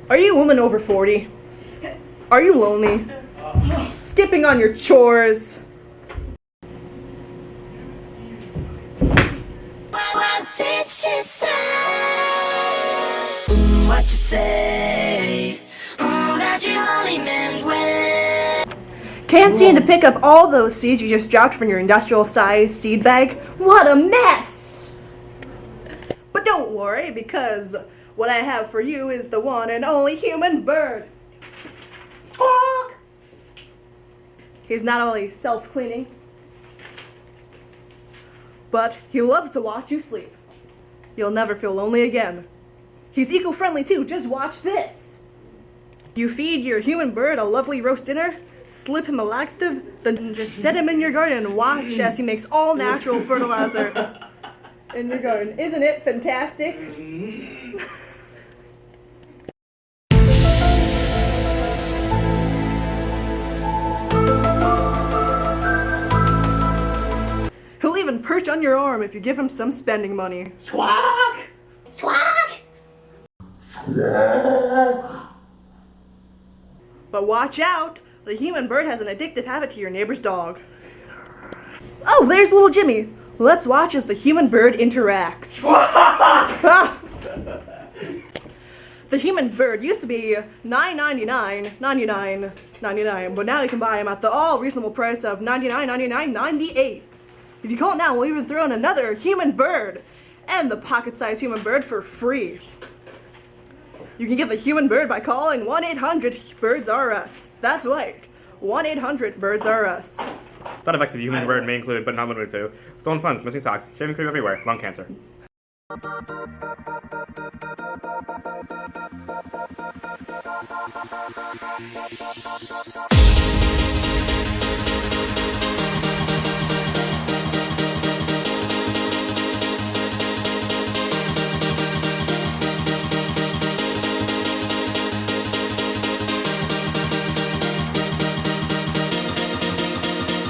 Are you a woman over 40? Are you lonely? Skipping on your chores? What did she say? What you say? That you only meant when. Can't seem to pick up all those seeds you just dropped from your industrial-sized seed bag? What a mess! But don't worry, because what I have for you is the one and only human bird. Squawk! He's not only self-cleaning, but he loves to watch you sleep. You'll never feel lonely again. He's eco-friendly too, just watch this. You feed your human bird a lovely roast dinner, slip him a laxative, then just set him in your garden and watch as he makes all natural fertilizer in your garden. Isn't it fantastic? He'll even perch on your arm if you give him some spending money. Squawk! Squawk! But watch out! The human bird has an addictive habit to your neighbor's dog. Oh, there's little Jimmy. Let's watch as the human bird interacts. Ah! The human bird used to be $9.99, but now you can buy him at the all reasonable price of $99.98. If you call now, we'll even throw in another human bird and the pocket-sized human bird for free. You can get the human bird by calling 1-800-BIRDS-RUS. That's right, 1-800-BIRDS-RUS. Side effects of the human bird may include, but not limited to, stolen funds, missing socks, shaving cream everywhere, lung cancer.